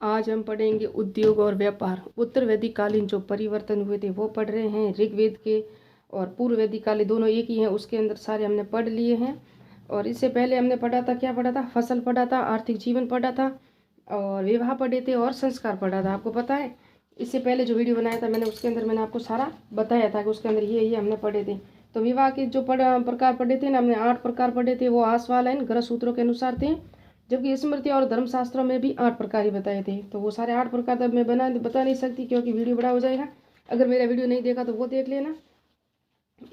आज हम पढ़ेंगे उद्योग और व्यापार। उत्तर वैदिक कालीन जो परिवर्तन हुए थे वो पढ़ रहे हैं। ऋग्वेद के और पूर्व वैदिक कालीन दोनों एक ही हैं, उसके अंदर सारे हमने पढ़ लिए हैं। और इससे पहले हमने पढ़ा था, क्या पढ़ा था? फसल पढ़ा था, आर्थिक जीवन पढ़ा था, और विवाह पढ़े थे, और संस्कार पढ़ा था। आपको पता है, इससे पहले जो वीडियो बनाया था मैंने, उसके अंदर मैंने आपको सारा बताया था कि उसके अंदर ये हमने पढ़े थे। तो विवाह के जो प्रकार पढ़े थे ना, हमने 8 प्रकार पढ़े थे। वो आसवालाइन ग्रह सूत्रों के अनुसार थे, जबकि स्मृति और धर्मशास्त्रों में भी 8 प्रकार ही बताए थे। तो वो सारे 8 प्रकार तब मैं बता नहीं सकती, क्योंकि वीडियो बड़ा हो जाएगा। अगर मेरा वीडियो नहीं देखा तो वो देख लेना।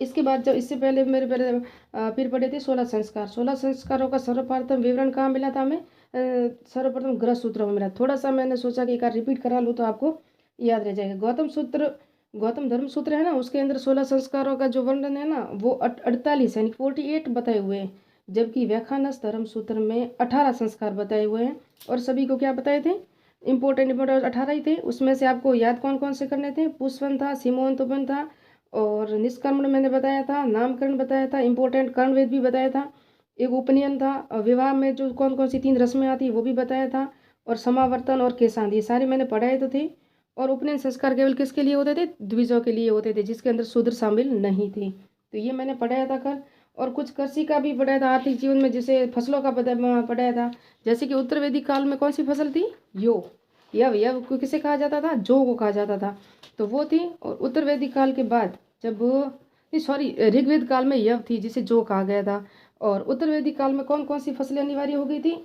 इसके बाद जब इससे पहले मेरे पहले फिर पढ़े थे 16 संस्कार। 16 संस्कारों का सर्वप्रथम विवरण कहाँ मिला था हमें? सर्वप्रथम ग्रह सूत्रों में मिला। थोड़ा सा मैंने सोचा कि एक बार रिपीट करा लूँ तो आपको याद रह जाएगा। गौतम धर्म सूत्र है ना, उसके अंदर 16 संस्कारों का जो वर्णन है ना, वो 48 यानी 48 बताए हुए हैं। जबकि व्याख्यानस धर्म सूत्र में 18 संस्कार बताए हुए हैं। और सभी को क्या बताए थे? इम्पोर्टेंट 18 ही थे। उसमें से आपको याद कौन कौन से करने थे? पुष्पन था, सीमोन्तपन था, और निष्कर्मण मैंने बताया था, नामकरण बताया था, इम्पोर्टेंट कर्णवेद भी बताया था, एक उपनयन था, और विवाह में जो कौन कौन सी 3 रस्में आती वो भी बताया था, और समावर्तन और केशांत, ये सारे मैंने पढ़ाए तो थे। और उपनयन संस्कार केवल किसके लिए होते थे? द्विजों के लिए होते थे, जिसके अंदर शूद्र शामिल नहीं थे। तो ये मैंने पढ़ाया था कर। और कुछ कृषि का भी पढ़ाया था, आर्थिक जीवन में जैसे फसलों का पढ़ाया था। जैसे कि उत्तर वैदिक काल में कौन सी फसल थी? यव को किसे कहा जाता था? जौ को कहा जाता था, तो वो थी। और उत्तर वैदिक काल के बाद जब सॉरी ऋग्वेद काल में यव थी, जिसे जौ कहा गया था। और उत्तर वैदिक काल में कौन कौन सी फसलें अनिवार्य हो गई थी?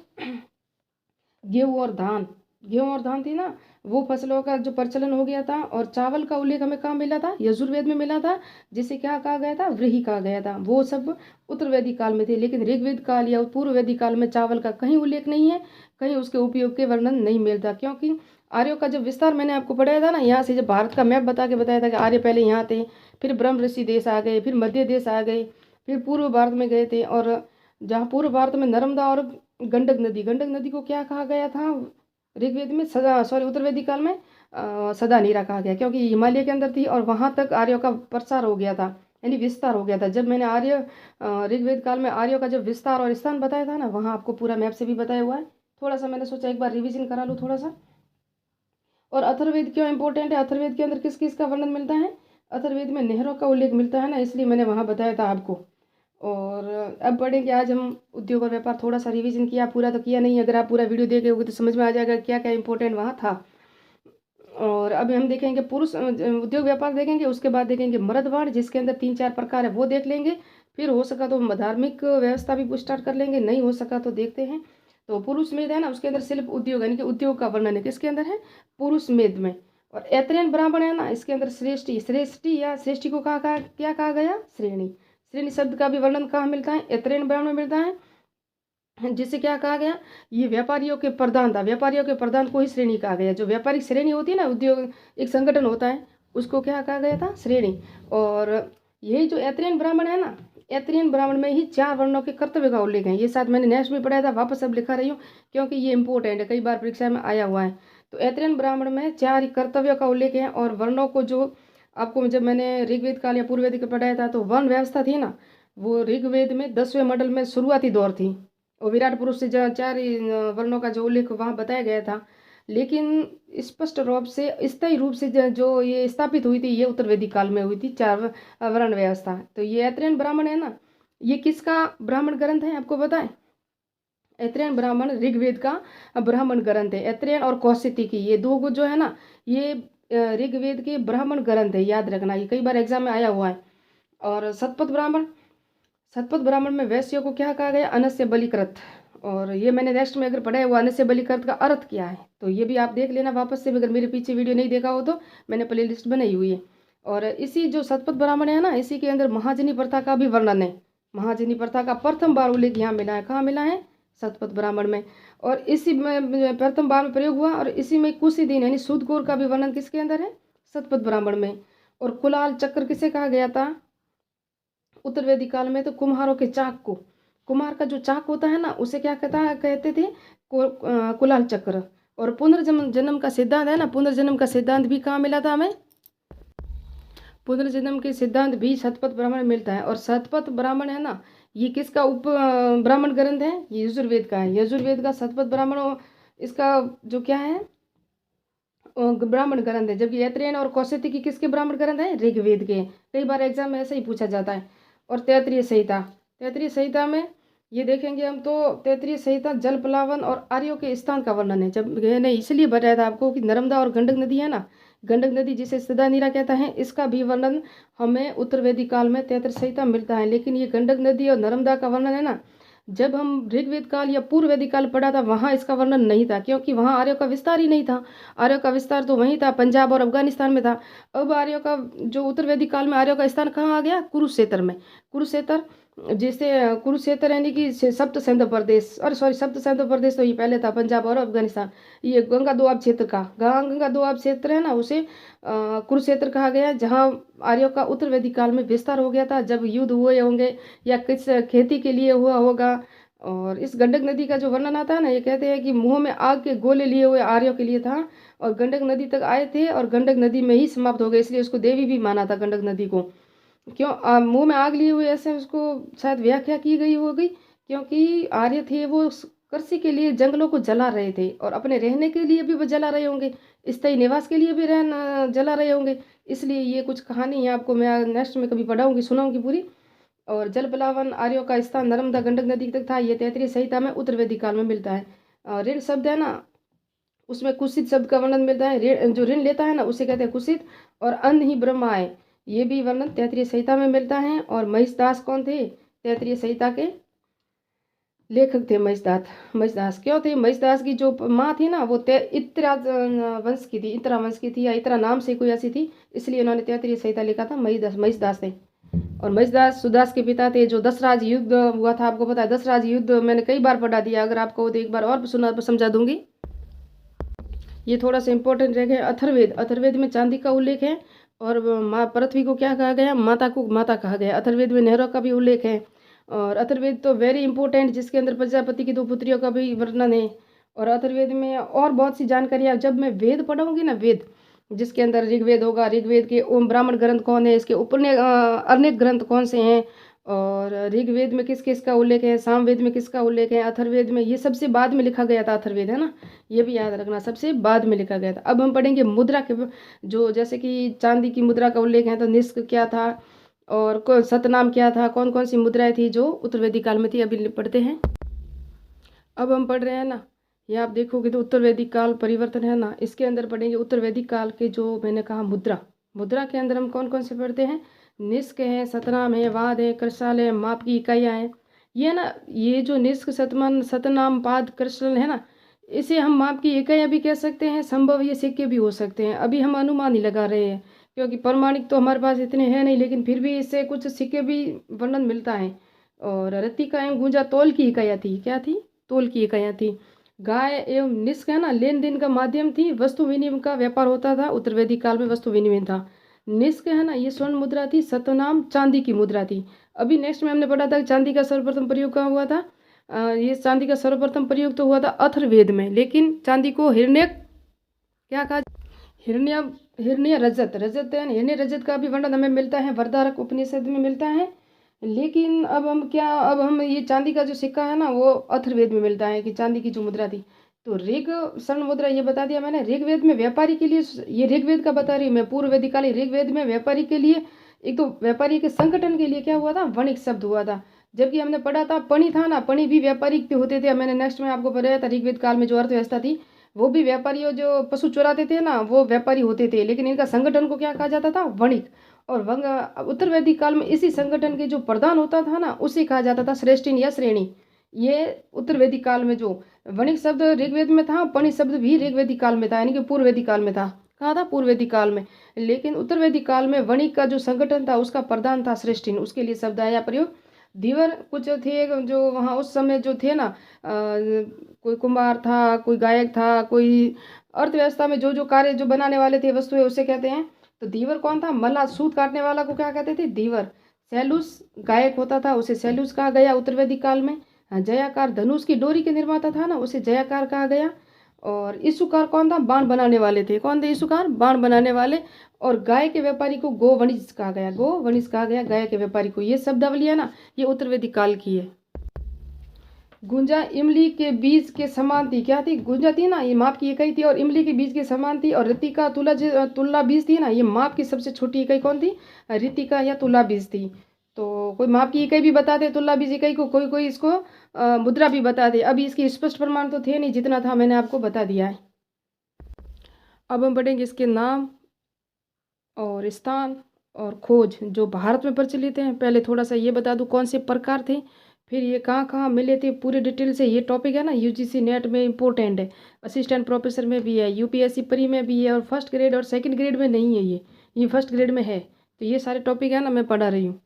गेहूं और धान थी ना, वो फसलों का जो प्रचलन हो गया था। और चावल का उल्लेख हमें कहाँ मिला था? यजुर्वेद में मिला था, जिसे क्या कहा गया था? व्रीहि कहा गया था। वो सब उत्तर वैदिक काल में थे। लेकिन ऋग्वेद काल या पूर्व वैदिक काल में चावल का कहीं उल्लेख नहीं है, कहीं उसके उपयोग के वर्णन नहीं मिलता। क्योंकि आर्यों का जब विस्तार मैंने आपको पढ़ाया था ना, यहाँ से जब भारत का मैप बता के बताया था कि आर्य पहले यहाँ थे, फिर ब्रह्म ऋषि देश आ गए, फिर मध्य देश आ गए, फिर पूर्व भारत में गए थे। और जहाँ पूर्व भारत में नर्मदा और गंडक नदी को क्या कहा गया था ऋग्वेद में? सदा, सॉरी उत्तर वैदिक काल में सदा नीरा कहा गया, क्योंकि हिमालय के अंदर थी और वहां तक आर्यों का प्रसार हो गया था, यानी विस्तार हो गया था। जब मैंने ऋग्वेद काल में आर्यों का जब विस्तार और स्थान बताया था ना, वहाँ आपको पूरा मैप से भी बताया हुआ है। थोड़ा सा मैंने सोचा एक बार रिवीजन करा लूँ थोड़ा सा। और अथर्ववेद क्यों इंपॉर्टेंट है? अथर्ववेद के अंदर किस किस का वर्णन मिलता है? अथर्ववेद में नहरों का उल्लेख मिलता है ना, इसलिए मैंने वहाँ बताया था आपको। और अब पढ़ेंगे आज हम उद्योग और व्यापार। थोड़ा सा रिवीजन किया, पूरा तो किया नहीं। अगर आप पूरा वीडियो देखे होगे तो समझ में आ जाएगा क्या क्या इंपॉर्टेंट वहाँ था। और अभी हम देखेंगे पुरुष उद्योग व्यापार देखेंगे, उसके बाद देखेंगे मर्दवाण, जिसके अंदर 3-4 प्रकार है, वो देख लेंगे। फिर हो सका तो धार्मिक व्यवस्था भी स्टार्ट कर लेंगे, नहीं हो सका तो देखते हैं। तो पुरुष मेद है ना, उसके अंदर शिल्प उद्योग यानी कि उद्योग का वर्णन है, किसके अंदर है? पुरुष मेद में। और ऐत्रेयन ब्राह्मण है ना, इसके अंदर श्रेष्ठी या श्रेष्ठी को क्या कहा गया? श्रेणी। श्रेणी शब्द का भी वर्णन कहाँ मिलता है? ऐत्रेयन ब्राह्मण में मिलता है, जिसे क्या कहा गया? ये व्यापारियों के प्रधान था, व्यापारियों के प्रधान को ही श्रेणी कहा गया। जो व्यापारिक श्रेणी होती है ना, उद्योग एक संगठन होता है, उसको क्या कहा गया था? श्रेणी। और यही जो ऐत्रेयन ब्राह्मण है ना, ऐत्रेयन ब्राह्मण में ही 4 वर्णों के कर्तव्य का उल्लेख है। ये साथ मैंने नेक्स्ट में पढ़ाया था, वापस अब लिखा रही हूँ, क्योंकि ये इंपॉर्टेंट है, कई बार परीक्षा में आया हुआ है। तो ऐत्रेयन ब्राह्मण में 4 कर्तव्यों का उल्लेख है। और वर्णों को जो आपको जब मैंने ऋग्वेद काल या पूर्व वैदिक पढ़ाया था, तो वर्ण व्यवस्था थी ना, वो ऋग्वेद में 10वें मंडल में शुरुआती दौर थी। और विराट पुरुष से 4 वर्णों का जो उल्लेख वहाँ बताया गया था। लेकिन स्पष्ट रूप से स्थायी रूप से जो ये स्थापित हुई थी, ये उत्तर वैदिक काल में हुई थी 4 वर्ण व्यवस्था। तो ये ऐत्रेयन ब्राह्मण है ना, ये किसका ब्राह्मण ग्रंथ है आपको पता है? ऐत्रेयन ब्राह्मण ऋग्वेद का ब्राह्मण ग्रंथ है। ऐत्रेयन और कौशिकी, ये दो को जो है ना, ये ऋग्वेद के ब्राह्मण ग्रंथ है, याद रखना, ये कई बार एग्जाम में आया हुआ है। और शतपथ ब्राह्मण में वैश्यों को क्या कहा गया? अनस्य बलिकृत। और ये मैंने नेक्स्ट में अगर पढ़ा है, वो अनस्य बलिकृत का अर्थ क्या है, तो ये भी आप देख लेना वापस से, अगर मेरे पीछे वीडियो नहीं देखा हो तो मैंने प्ले लिस्ट बनाई हुई है। और इसी जो शतपथ ब्राह्मण है ना, इसी के अंदर महाजनी प्रथा का भी वर्णन है। महाजनी प्रथा का प्रथम बार उल्लेख यहाँ मिला है, कहाँ मिला है? शतपथ ब्राह्मण में। और इसी में प्रथम बार में प्रयोग हुआ। और इसी में कुछ ही दिन यानी सूदकोर का भी वर्णन किसके अंदर है? शतपथ ब्राह्मण में। और कुलाल चक्र किसे कहा गया था उत्तर वैदिक काल में? तो कुम्हारों के चाक को, कुम्हार का जो चाक होता है ना, उसे क्या कहते थे? कुलाल चक्र। और पुनर्जन्म जन्म का सिद्धांत है ना, पुनर्जन्म का सिद्धांत भी कहाँ मिला था हमें? पुनर्जन्म के सिद्धांत भी शतपथ ब्राह्मण में मिलता है। और शतपथ ब्राह्मण है ना, ये किसका ब्राह्मण ग्रंथ है? ये यजुर्वेद का है। यजुर्वेद का शतपथ ब्राह्मण, इसका जो क्या है? ब्राह्मण ग्रंथ है, जबकि ऐत्रेयन और कौशिकी किसके ब्राह्मण ग्रंथ है? ऋग्वेद के। कई बार एग्जाम में ऐसे ही पूछा जाता है। और तैत्तिरीय संहिता, तैत्तिरीय संहिता में ये देखेंगे हम तो तैत्तिरीय संहिता जल प्लावन और आर्यों के स्थान का वर्णन है। जब मैंने इसलिए बताया था आपको कि नर्मदा और गंडक नदी है ना, गंडक नदी जिसे सदा नीरा कहता है, इसका भी वर्णन हमें उत्तर वैदिक काल में तैत्तिरीय संहिता मिलता है। लेकिन ये गंडक नदी और नर्मदा का वर्णन है ना, जब हम ऋग्वेद काल या पूर्व वैदिक काल पढ़ा था वहाँ इसका वर्णन नहीं था, क्योंकि वहाँ आर्यों का विस्तार ही नहीं था। आर्यों का विस्तार तो वहीं था, पंजाब और अफगानिस्तान में था। अब आर्यों का जो उत्तर वैदिक काल में आर्यों का स्थान कहाँ आ गया? कुरुक्षेत्र में। कुरुक्षेत्र जिसे कुरुक्षेत्र यानी कि सप्त सिंधु प्रदेश, और सॉरी सप्त सिंधु प्रदेश तो ये पहले था, पंजाब और अफगानिस्तान। ये गंगा दोआब क्षेत्र का, गंगा दोआब क्षेत्र है ना, उसे कुरुक्षेत्र कहा गया, जहाँ आर्यों का उत्तर वैदिक काल में विस्तार हो गया था, जब युद्ध हुए होंगे या किस खेती के लिए हुआ होगा। और इस गंडक नदी का जो वर्णन आता है ना, ये कहते हैं कि मुंह में आग के गोले लिए हुए आर्यों के लिए था, और गंडक नदी तक आए थे और गंडक नदी में ही समाप्त हो गए, इसलिए उसको देवी भी माना था गंडक नदी को। क्यों मुंह में आग लिए हुए, ऐसे उसको शायद व्याख्या की गई होगी, क्योंकि आर्य थे वो कृषि के लिए जंगलों को जला रहे थे, और अपने रहने के लिए भी वो जला रहे होंगे, स्थायी निवास के लिए भी रहना जला रहे होंगे। इसलिए ये कुछ कहानी है, आपको मैं नेक्स्ट में कभी पढ़ाऊंगी, सुनाऊंगी पूरी। और जल प्लावन आर्यों का स्थान नर्मदा गंडक नदी तक था, ये तैत्तिरीय संहिता में उत्तर वैदिक काल में मिलता है। ऋण शब्द है ना, उसमें कुशित शब्द का वर्णन मिलता है। ऋण जो ऋण लेता है ना उसे कहते हैं कुशित। और अन्न ही ब्रह्म आए, ये भी वर्णन तैत्तिरीय संहिता में मिलता है। और महिषदास कौन थे? तैत्तिरीय संहिता के लेखक थे महिषदास। महिषदास क्यों थे? महिषदास की जो माँ थी ना, वो इत्रा वंश की थी, इत्रा वंश की थी, या इत्रा नाम से कोई ऐसी थी, इसलिए उन्होंने तैत्तिरीय संहिता लिखा था। महिषदास थे। और महिषदास सुदास के पिता थे। जो दशराज युद्ध हुआ था, आपको पता है दशराज युद्ध मैंने कई बार पढ़ा दिया, अगर आपको तो एक बार और सुना समझा दूंगी। ये थोड़ा सा इंपॉर्टेंट रह गया। अथर्ववेद, अथर्ववेद में चांदी का उल्लेख है, और माँ पृथ्वी को क्या कहा गया? माता को माता कहा गया। अथर्ववेद में नहरों का भी उल्लेख है। और अथर्ववेद तो वेरी इंपॉर्टेंट, जिसके अंदर प्रजापति की 2 पुत्रियों का भी वर्णन है। और अथर्ववेद में और बहुत सी जानकारी, जब मैं वेद पढ़ाऊंगी ना, वेद जिसके अंदर ऋग्वेद होगा, ऋग्वेद के ओम ब्राह्मण ग्रंथ कौन है, इसके अनेक ग्रंथ कौन से हैं, और ऋग्वेद में किस किस का उल्लेख है, सामवेद में किसका उल्लेख है, अथर्ववेद में, ये सबसे बाद में लिखा गया था। अथर्ववेद है ना, ये भी याद रखना, सबसे बाद में लिखा गया था। अब हम पढ़ेंगे मुद्रा के, जो जैसे कि चांदी की मुद्रा का उल्लेख है, तो निष्क क्या था, और सतनाम क्या था, कौन कौन सी मुद्राएं थी जो उत्तर वैदिक काल में थी, अभी पढ़ते हैं। अब हम पढ़ रहे हैं ना, ये आप देखोगे तो उत्तर वैदिक काल परिवर्तन है ना, इसके अंदर पढ़ेंगे उत्तर वैदिक काल के जो मैंने कहा मुद्रा। मुद्रा के अंदर हम कौन कौन से पढ़ते हैं? निष्क है, सतनाम है, वाद है, कृशाल है, माप की इकाइयाँ हैं। ये ना, ये जो निष्क, सतमान, सतनाम, पाद, कृशाल है ना, इसे हम माप की इकाइयाँ भी कह सकते हैं, संभव ये सिक्के भी हो सकते हैं। अभी हम अनुमान ही लगा रहे हैं, क्योंकि प्रमाणिक तो हमारे पास इतने हैं नहीं, लेकिन फिर भी इससे कुछ सिक्के भी वर्णन मिलता है। और रत्तिका एवं गुंजा तोल की इकाइयाँ थी, क्या थी? तोल की इकाइयाँ थी। गाय एवं निष्क है ना, लेन देन का माध्यम थी, वस्तु विनिमय का व्यापार होता था, उत्तर वैदिक काल में वस्तु विनिमय था। निष्क है ना, ये स्वर्ण मुद्रा थी। सतनाम चांदी की मुद्रा थी। अभी नेक्स्ट में हमने पढ़ा था कि चांदी का सर्वप्रथम प्रयोग कहाँ हुआ था? ये चांदी का सर्वप्रथम प्रयोग तो हुआ था अथर्ववेद में, लेकिन चांदी को हिरण्य क्या कहा? हिरण्य रजत, रजत यानी हिरण्य रजत का भी वर्णन हमें मिलता है, वरदारक उपनिषद में मिलता है। लेकिन अब हम ये चांदी का जो सिक्का है ना, वो अथर्ववेद में मिलता है कि चांदी की जो मुद्रा थी। तो ऋग स्वर्ण मुद्रा ये बता दिया मैंने। ऋग्वेद में व्यापारी के लिए, ये ऋग्वेद का बता रही हूँ मैं, पूर्व वैदिक काल ऋग्वेद में व्यापारी के लिए, एक तो व्यापारी के संगठन के लिए क्या हुआ था? वणिक शब्द हुआ था। जबकि हमने पढ़ा था पणि था ना, पणि भी व्यापारी पे होते थे। मैंने नेक्स्ट में आपको बताया था ऋग्वेद काल में जो अर्थव्यवस्था थी, वो भी व्यापारियों जो पशु चुराते थे ना, वो व्यापारी होते थे, लेकिन इनका संगठन को क्या कहा जाता था? वणिक। और उत्तर वैदिक काल में इसी संगठन के जो प्रधान होता था ना, उसे कहा जाता था श्रेष्ठिन या श्रेणी। ये उत्तर वैदिक काल में जो वणिक शब्द ऋग्वेद में था, पणि शब्द भी ऋग्वेदिक काल में था, यानी कि पूर्व वैदिक काल में था। कहा था? पूर्व वैदिक काल में। लेकिन उत्तर वैदिक काल में वणिक का जो संगठन था, उसका प्रधान था श्रेष्ठिन, उसके लिए शब्द आया प्रयोग। धीवर कुछ थे जो वहाँ उस समय जो थे ना, कोई कुम्हार था, कोई गायक था, कोई अर्थव्यवस्था में जो जो कार्य जो बनाने वाले थे वस्तुएं, उसे कहते हैं। तो धीवर कौन था? मल्लाह, सूत काटने वाला को क्या कहते थे? धीवर। सैलूस गायक होता था, उसे सैलूस कहा गया उत्तर वैदिक काल में। जयाकार धनुष की डोरी के निर्माता था ना, उसे जयाकार कहा गया। और इशुकार कौन था? बाण बनाने वाले थे। कौन थे इशुकार? बाण बनाने वाले। और गाय के व्यापारी को गो वणिज कहा गया, गो वणिज कहा गया गाय के व्यापारी को। ये शब्दावली है ना, ये उत्तर वैदिक काल की है। गुंजा इमली के बीज के समान थी। क्या थी? गुंजा थी ना, ये माप की इकाई थी, और इमली के बीज के समान थी। और रितिका तुला बीज थी ना, ये माप की सबसे छोटी इकाई कौन थी? रितिका या तुला बीज थी। तो कोई माप की इकाई भी बता दे तुला बीज इकाई को, कोई कोई इसको मुद्रा भी बता दे। अभी इसके स्पष्ट प्रमाण तो थे नहीं, जितना था मैंने आपको बता दिया है। अब हम पढ़ेंगे इसके नाम और स्थान और खोज जो भारत में प्रचलित हैं। पहले थोड़ा सा ये बता दूं कौन से प्रकार थे, फिर ये कहाँ कहाँ मिले थे पूरे डिटेल से। ये टॉपिक है ना यूजीसी नेट में इम्पोर्टेंट है, असिस्टेंट प्रोफेसर में भी है, यूपीएससी प्री में भी है, और फर्स्ट ग्रेड और सेकंड ग्रेड में नहीं है ये फर्स्ट ग्रेड में है। तो ये सारे टॉपिक है ना मैं पढ़ा रही हूँ।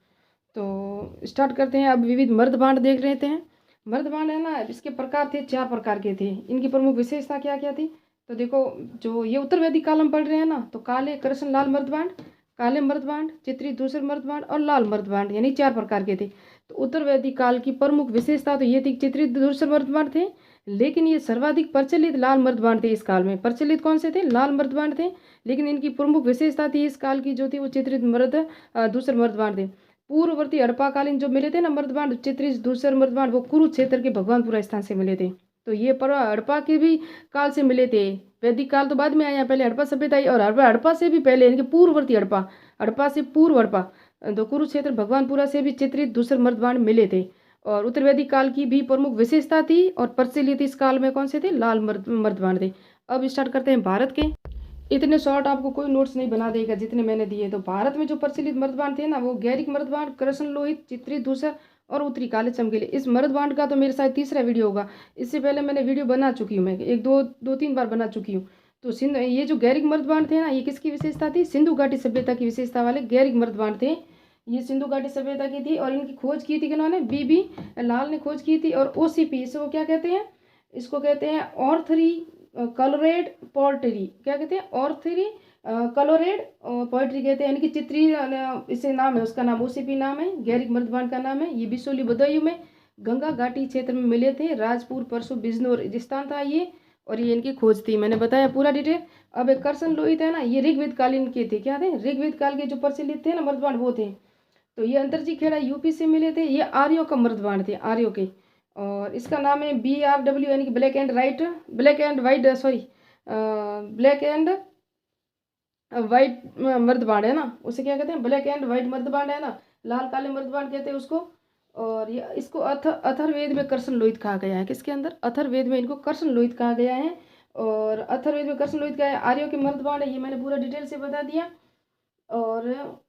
तो स्टार्ट करते हैं। अब विविध मर्दभांड देख लेते हैं। मर्दभांड है ना, इसके प्रकार थे, 4 प्रकार के थे। इनकी प्रमुख विशेषता क्या क्या थी? तो देखो, जो ये उत्तर वैदिक काल में पढ़ रहे हैं ना, तो काले, कृष्ण, लाल मर्दभांड, काले मर्दभांड, चित्रित धूसर मर्दभांड और लाल मर्दभांड, यानी 4 प्रकार के थे। तो उत्तर वैदिक काल की प्रमुख विशेषता तो ये थी, चित्रित धूसर मर्दभांड थे, लेकिन ये सर्वाधिक प्रचलित लाल मर्दभांड थे। इस काल में प्रचलित कौन से थे? लाल मर्दभांड थे, लेकिन इनकी प्रमुख विशेषता थी इस काल की जो थी वो चित्रित धूसर मर्दभांड थे। पूर्ववर्ती हड़प्पाकालीन जो मिले थे ना मर्दभांड, चित्रित धूसर मर्दभांड, वो कुरुक्षेत्र के भगवानपुरा स्थान से मिले थे। तो ये पर हड़प्पा के भी काल से मिले थे। वैदिक काल तो बाद में आया, पहले हड़प्पा सभ्यता आई, और हड़प्पा से भी पहले यानी कि पूर्ववर्ती हड़प्पा, हड़प्पा से पूर्व हड़प्पा, तो कुरुक्षेत्र भगवानपुरा से भी चित्रित धूसर मर्दभांड मिले थे। और उत्तर वैदिक काल की भी प्रमुख विशेषता थी, और प्रचलित इस काल में कौन से थे? लाल मर्दभांड थे। अब स्टार्ट करते हैं भारत के। इतने शॉर्ट आपको कोई नोट्स नहीं बना देगा जितने मैंने दिए। तो भारत में जो प्रचलित मर्दभांड थे ना, वो गैरिक मर्दभांड, कृष्ण लोहित, चित्रित धूसर और उत्तरी काले चमकीले। इस मर्दभांड का तो मेरे साथ तीसरा वीडियो होगा। इससे पहले मैंने वीडियो बना चुकी हूँ, मैं एक दो तीन बार बना चुकी हूँ। तो ये जो गैरिक मर्दभांड थे ना, ये किसकी विशेषता थी? सिंधु घाटी सभ्यता की विशेषता वाले गैरिक मर्दभांड थे। ये सिंधु घाटी सभ्यता की थी, और इनकी खोज की थी किन्होंने? बीबी लाल ने खोज की थी। और ओसीपी, इसको क्या कहते हैं? इसको कहते हैं ऑर्थरी कलोरेड पोर्टरी। क्या कहते हैं? ऑर्थरी कलोरेड पोएट्री कहते हैं, यानी कि चित्री इसे नाम है, उसका नाम ओसीपी नाम है, गैरिक मर्दभांड का नाम है। ये बिसोली बदायूं में गंगा घाटी क्षेत्र में मिले थे। राजपुर परसों बिजनौर स्थान था ये, और ये इनकी खोज थी, मैंने बताया पूरा डिटेल। अब एक कर्सन लोहित है ना, ये ऋग्वेद कालीन के थे। क्या थे? ऋग्वेद काल के जो प्रचलित थे ना मर्दभांड, वो थे। तो ये अंतरजी खेड़ा यूपी से मिले थे। ये आर्यों का मर्दभांड थे, आर्यों के। और इसका नाम है BRW, यानी कि black and white, sorry black and white मर्दबाण है ना, उसे क्या कहते हैं? ब्लैक एंड वाइट मर्दबाण है ना, लाल काले मर्दबाण कहते हैं उसको। और ये इसको अथर्ववेद में कृष्ण लोहित कहा गया है। किसके अंदर? अथर्ववेद में इनको कृष्ण लोहित कहा गया है। और अथर्ववेद में कृष्ण लोहित का है। आर्यों के मर्दबाण है, ये मैंने पूरा डिटेल से बता दिया। और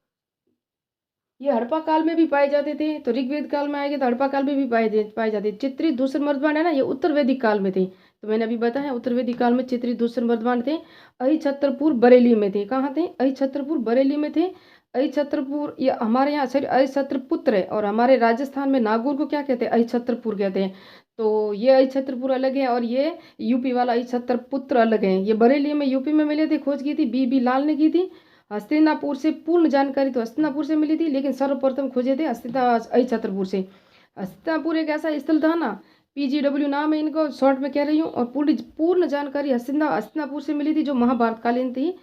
ये हड़प्पा काल में भी पाए जाते थे। तो ऋग्वेद काल में आएंगे तो हड़प्पा काल में भी पाए जाते। चित्रित धूसर मर्दबाण है ना, ये उत्तर वैदिक काल में थे। तो मैंने अभी बताया उत्तर वैदिक काल में चित्रित धूसर मर्दबाण थे। अहि छत्रपुर बरेली में थे। कहाँ थे? अहि छत्रपुर बरेली में थे। अहि छत्रपुर, ये हमारे यहाँ सॉरी अहि छत्रपुत्र है, और हमारे राजस्थान में नागौर को क्या कहते हैं? अहि छत्रपुर कहते हैं। तो ये अहि छत्रपुर अलग है, और ये यूपी वाला अहि छत्रपुत्र अलग है। ये बरेली में यूपी में मिले थे। खोज की थी BB लाल ने की थी। हस्तिनापुर से पूर्ण जानकारी तो हस्तिनापुर से मिली थी, लेकिन सर्वप्रथम खोजे थे अहि छत्रपुर से। हस्तिनापुर एक ऐसा स्थल था ना, PGW नाम है इनको, शॉर्ट में कह रही हूँ। और पूरी पूर्ण जानकारी हस्तिनापुर से मिली थी, जो महाभारत कालीन थी।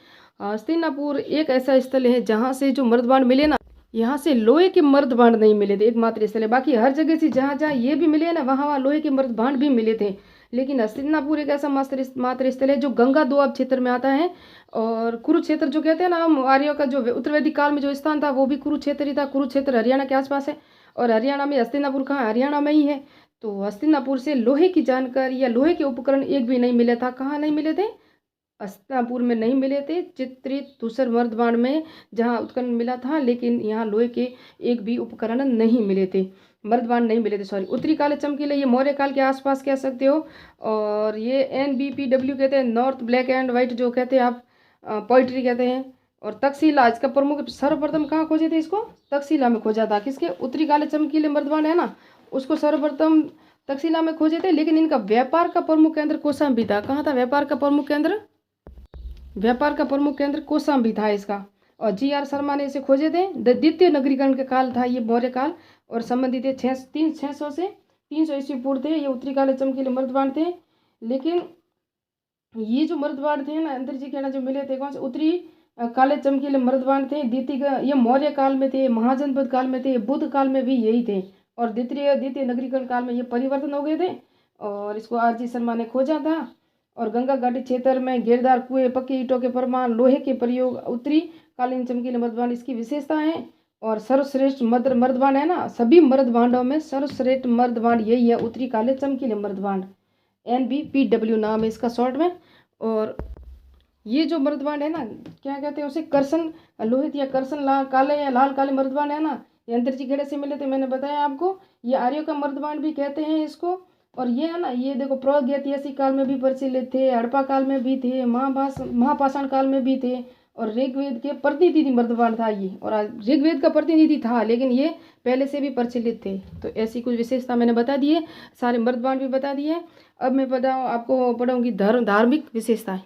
हस्तिनापुर एक ऐसा स्थल है जहाँ से जो मर्दबाण मिले ना, यहाँ से लोहे के मर्दबाण नहीं मिले थे, एकमात्र स्थल है। बाकी हर जगह से जहाँ जहाँ ये भी मिले ना, वहाँ वहाँ लोहे के मर्दबाण भी मिले थे। लेकिन हस्तिनापुर एक ऐसा मात्र स्थल है जो गंगा दोआब क्षेत्र में आता है। और कुरुक्षेत्र जो कहते हैं ना हम, आर्यों का जो उत्तर वैदिक काल में जो स्थान था वो भी कुरुक्षेत्र ही था। कुरुक्षेत्र हरियाणा के आसपास है, और हरियाणा में हस्तिनापुर कहाँ? हरियाणा में ही है। तो हस्तिनापुर से लोहे की जानकारी या लोहे के उपकरण एक भी नहीं मिले था। कहाँ नहीं मिले थे? हस्तिनापुर में नहीं मिले थे। चित्रित धूसर मर्दबाण में जहाँ उत्खनन मिला था, लेकिन यहाँ लोहे के एक भी उपकरण नहीं मिले थे, मर्दबाण नहीं मिले थे, सॉरी। उत्तरी काले चमकीले, ये मौर्य काल के आसपास कह सकते हो। और ये NBPW कहते हैं, नॉर्थ ब्लैक एंड वाइट जो कहते हैं आप, पोइट्री कहते हैं। और तक्षशिला इसका प्रमुख, सर्वप्रथम कहाँ खोजे थे इसको? तक्षशिला में खोजा था। किसके? उत्तरी काले चमकीले मर्दबाण है ना, उसको सर्वप्रथम तक्षशिला में खोजे थे। लेकिन इनका व्यापार का प्रमुख केंद्र कौशाम्बी था। कहाँ था व्यापार का प्रमुख केंद्र? व्यापार का प्रमुख केंद्र कौशाम्बी था इसका। और GR शर्मा ने इसे खोजे थे। द्वितीय नगरीकरण के काल था ये मौर्य काल, और संबंधित है 600 से 300 ईस्वी पूर्व थे। ये उत्तरी काले चमकीले मर्दबाण थे। लेकिन ये जो मर्दबाण थे ना, अंतरजी खेड़ा जो मिले थे, कौन से? उत्तरी काले चमकीले मर्दबाण थे। द्वितीय ये मौर्य काल में थे, महाजनपद काल में थे, बुद्ध काल में भी यही थे। और द्वितीय द्वितीय नगरीकरण काल में ये परिवर्तन हो गए थे और इसको आर.जी. शर्मा ने खोजा था। और गंगा घाटी क्षेत्र में घेरदार कुएं, पक्की ईंटों के प्रमाण, लोहे के प्रयोग, उत्तरी कालीन चमकीले मर्दबांड इसकी विशेषता है। और सर्वश्रेष्ठ मर्दबांड है ना, सभी मर्दबांडों में सर्वश्रेष्ठ मर्दबांड यही है, उत्तरी काले चमकीले मर्दबांड, NBPW नाम है इसका शॉर्ट में। और ये जो मर्दबांड है ना, क्या कहते हैं उसे, कर्सन लोहित या कर्सन लाल काले या लाल काले मर्दबांड है ना, ये अंतरिक्षी खेड़े से मिले थे, मैंने बताया आपको। ये आर्यों का मर्दबांड भी कहते हैं इसको। और ये है ना, ये देखो प्रागैतिहासिक काल में भी प्रचलित थे, हड़प्पा काल में भी थे, महापाषाण काल में भी थे। और ऋग्वेद के प्रतिनिधि मर्दबांड था ये, और ऋग्वेद का प्रतिनिधि था, लेकिन ये पहले से भी प्रचलित थे। तो ऐसी कुछ विशेषता मैंने बता दी है, सारे मर्दबांड भी बता दिए। अब मैं आपको पढ़ाऊंगी धार्मिक विशेषताएं।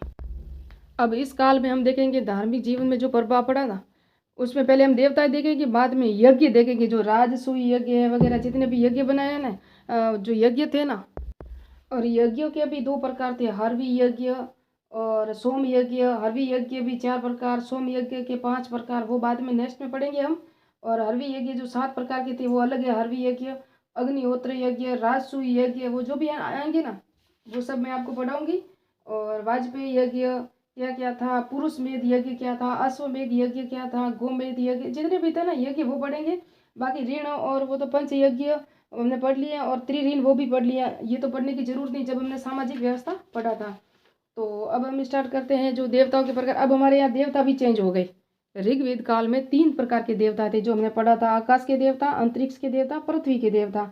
अब इस काल में हम देखेंगे धार्मिक जीवन में जो प्रभाव पड़ा था, उसमें पहले हम देवताएं देखेंगे, बाद में यज्ञ देखेंगे, जो राजसूय यज्ञ है वगैरह जितने भी यज्ञ बनाए ना, जो यज्ञ थे ना। और यज्ञों के भी 2 प्रकार थे, हरवी यज्ञ और सोम यज्ञ। हरवी यज्ञ भी 4 प्रकार, सोम यज्ञ के 5 प्रकार, वो बाद में नेक्स्ट में पढ़ेंगे हम। और हरवी यज्ञ जो 7 प्रकार के थे वो अलग है, हरवी यज्ञ, अग्निहोत्र यज्ञ, राजसूय यज्ञ, वो जो भी आएंगे ना वो सब मैं आपको पढ़ाऊंगी। और वाजपेयी यज्ञ क्या क्या था, पुरुष मेध यज्ञ क्या था, अश्वमेध यज्ञ क्या था, गोमेध यज्ञ, जितने भी थे ना यज्ञ वो पढ़ेंगे। बाकी ऋण और वो तो पंच यज्ञ हमने पढ़ लिया, और त्रिऋण वो भी पढ़ लिया, ये तो पढ़ने की जरूरत नहीं जब हमने सामाजिक व्यवस्था पढ़ा था। तो अब हम स्टार्ट करते हैं जो देवताओं के प्रकार। अब हमारे यहाँ देवता भी चेंज हो गए। ऋग्वेद काल में 3 प्रकार के देवता थे जो हमने पढ़ा था, आकाश के देवता, अंतरिक्ष के देवता, पृथ्वी के देवता,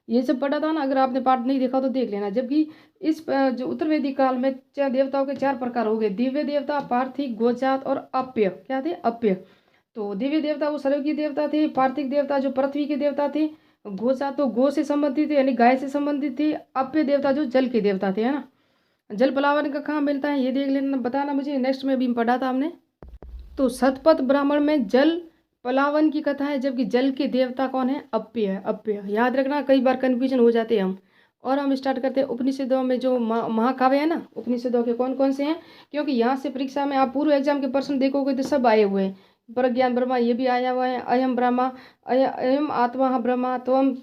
ये सब पढ़ा था ना। अगर आपने पाठ नहीं देखा तो देख लेना। जबकि इस जो उत्तरवेदी काल में देवताओं के 4 प्रकार हो गए, दिव्य देवता, पार्थिव, गोजात और अप्य। क्या थे? अप्य। तो दिव्य देवता वो सर्वज्ञ देवता थे, पार्थिव देवता जो पृथ्वी के देवता थे, गोजात तो गो से संबंधित थे यानी गाय से संबंधित थे, अप्य देवता जो जल के देवता थे, है ना। जल पलावन का कहाँ मिलता है ये देख लेना, बताना मुझे, नेक्स्ट में भी पढ़ा था हमने। तो शतपथ ब्राह्मण में जल पलावन की कथा है, जबकि जल के देवता कौन है? अप्य है। अप्य याद रखना, कई बार कन्फ्यूजन हो जाते हैं हम। और हम स्टार्ट करते हैं उपनिषदों में जो महाकाव्य है ना, उपनिषदों के कौन कौन से हैं, क्योंकि यहाँ से परीक्षा में आप पूर्व एग्जाम के प्रश्न देखोगे तो सब आए हुए हैं। प्रज्ञान ब्रह्मा ये भी आया हुआ है, अयम ब्रह्मा, अयम आत्मा ब्रह्मा, त्वम।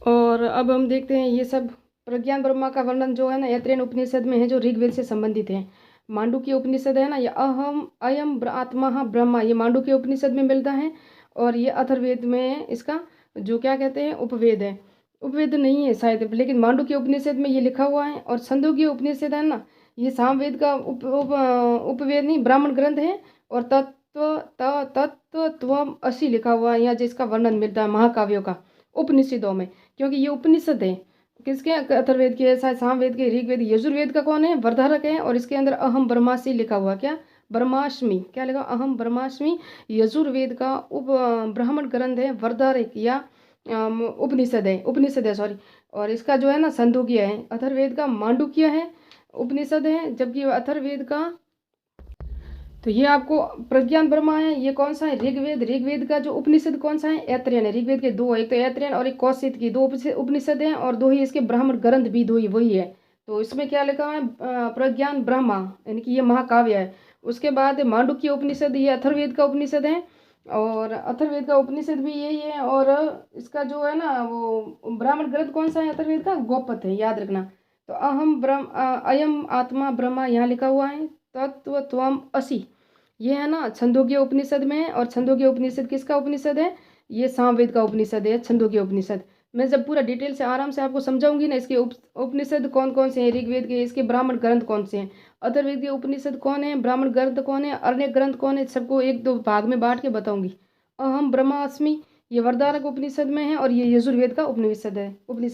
और अब हम देखते हैं ये सब प्रज्ञान ब्रह्मा का वर्णन जो है ना ऐत्रेयण उपनिषद में है, जो ऋग्वेद से संबंधित है। मांडुक्य उपनिषद है ना, ये अहम अयम आत्मा ब्रह्मा, ये मांडुक्य उपनिषद में मिलता है। और ये अथर्ववेद में इसका जो क्या कहते हैं उपवेद है, उपवेद नहीं है शायद, लेकिन मांडुक्य उपनिषद में ये लिखा हुआ है। और छंदोग्य उपनिषद है ना, ये सामवेद का उपवेद नहीं, ब्राह्मण ग्रंथ है। और तत्व त्वम असी लिखा हुआ है यहाँ, जिसका वर्णन मिलता है महाकाव्यों का उपनिषदों में, क्योंकि ये उपनिषद है किसके? अथर्ववेद के, शायद सामवेद के, ऋग्वेद, यजुर्वेद का कौन है? वर्धारक है। और इसके अंदर अहम ब्रह्मास्मि लिखा हुआ, क्या? ब्रह्माष्टमी, क्या लिखा? अहम ब्रह्माष्टमी। यजुर्वेद का ब्राह्मण ग्रंथ है, वर्धारक या उपनिषद है सॉरी। और इसका जो है ना छंदोग्य है। अथर्ववेद का मांडुक्य है, उपनिषद है, जबकि अथर्ववेद का, तो ये आपको प्रज्ञान ब्रह्मा है, ये कौन सा है? ऋग्वेद। ऋग्वेद का जो उपनिषद कौन सा है? ऐत्रेयण है। ऋग्वेद के 2, एक तो ऐत्रेयण और एक कौशिक की, 2 उपनिषद हैं, और 2 ही इसके ब्राह्मण ग्रंथ भी 2 ही वही है। तो इसमें क्या लिखा है? प्रज्ञान ब्रह्मा, यानी कि ये महाकाव्य है। उसके बाद मांडुक्य उपनिषद, ये अथर्ववेद का उपनिषद है, और अथर्ववेद का उपनिषद भी यही है। और इसका जो है ना वो ब्राह्मण ग्रंथ कौन सा है अथर्ववेद का? गोपथ है, याद रखना। तो अयम आत्मा ब्रह्मा यहाँ लिखा हुआ है, तत्व त्वम असि, ये है ना छंदोग्य उपनिषद में है। और छंदोग्य उपनिषद किसका उपनिषद है? ये सामवेद का उपनिषद है, छंदोग्य उपनिषद। मैं जब पूरा डिटेल से आराम से आपको समझाऊंगी ना, इसके उपनिषद कौन कौन से हैं ऋग्वेद के, इसके ब्राह्मण ग्रंथ कौन से हैं, अथर्ववेद के उपनिषद कौन है, ब्राह्मण ग्रंथ कौन है, अन्य ग्रंथ कौन है, सबको 1-2 भाग में बांट के बताऊंगी। अहम ब्रह्मास्मि ये वर्धारक उपनिषद में है, और ये यजुर्वेद का उपनिषद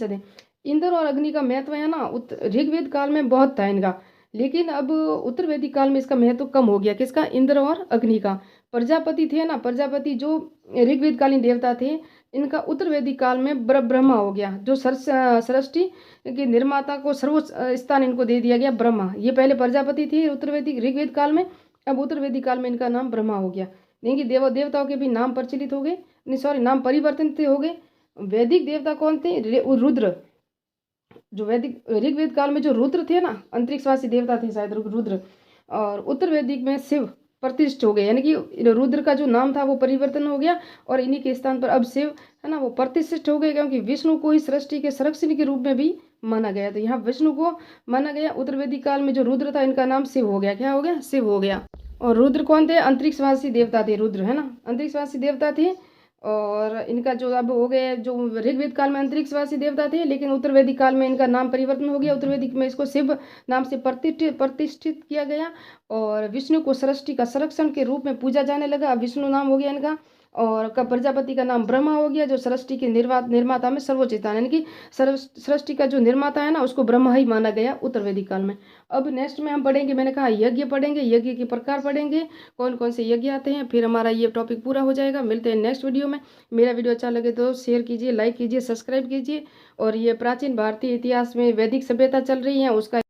है। इंद्र और अग्नि का महत्व है ना ऋग्वेद काल में बहुत था इनका, लेकिन अब उत्तरवेदी काल में इसका महत्व कम हो गया। किसका? इंद्र और अग्नि का। प्रजापति थे ना, प्रजापति जो ऋग्वेद कालीन देवता थे, इनका उत्तरवेदी काल में ब्रह्मा हो गया, जो सृष्टि के निर्माता को सर्वोच्च स्थान इनको दे दिया गया, ब्रह्मा। ये पहले प्रजापति थे उत्तरवेदी ऋग्वेद काल में, अब उत्तरवेदी काल में इनका नाम ब्रह्मा हो गया। नहीं, देवताओं के भी नाम प्रचलित हो गए, नहीं सॉरी, नाम परिवर्तन हो गए। वैदिक देवता कौन थे? रुद्र। जो वैदिक ऋग्वेद काल में जो रुद्र थे ना, अंतरिक्षवासी देवता थे शायद रुद्र। और उत्तर वैदिक में शिव, प्रतिष्ठित हो गए, यानी कि रुद्र का जो नाम था वो परिवर्तन हो गया और इन्हीं के स्थान पर अब शिव है ना वो प्रतिष्ठित हो गए, क्योंकि विष्णु को ही सृष्टि के संरक्षण के रूप में भी माना गया। तो यहाँ विष्णु को माना गया। उत्तर वैदिक काल में जो रुद्र था इनका नाम शिव हो गया। क्या हो गया? शिव हो गया। और रुद्र कौन थे? अंतरिक्षवासी देवता थे रुद्र, है ना, अंतरिक्षवासी देवता थे। और इनका जो अब हो गए, जो ऋग्वेद काल में अंतरिक्षवासी देवता थे, लेकिन उत्तर वैदिक काल में इनका नाम परिवर्तन हो गया। उत्तर वैदिक में इसको शिव नाम से प्रतिष्ठित किया गया और विष्णु को सृष्टि का संरक्षण के रूप में पूजा जाने लगा। अब विष्णु नाम हो गया इनका। और प्रजापति का नाम ब्रह्मा हो गया, जो सृष्टि के निर्माता में सर्वोच्च स्थान, यानी कि सृष्टि का जो निर्माता है ना उसको ब्रह्मा ही माना गया उत्तर वैदिक काल में। अब नेक्स्ट में हम पढ़ेंगे, मैंने कहा यज्ञ पढ़ेंगे, यज्ञ के प्रकार पढ़ेंगे, कौन कौन से यज्ञ आते हैं, फिर हमारा ये टॉपिक पूरा हो जाएगा। मिलते हैं नेक्स्ट वीडियो में। मेरा वीडियो अच्छा लगे तो शेयर कीजिए, लाइक कीजिए, सब्सक्राइब कीजिए। और ये प्राचीन भारतीय इतिहास में वैदिक सभ्यता चल रही है उसका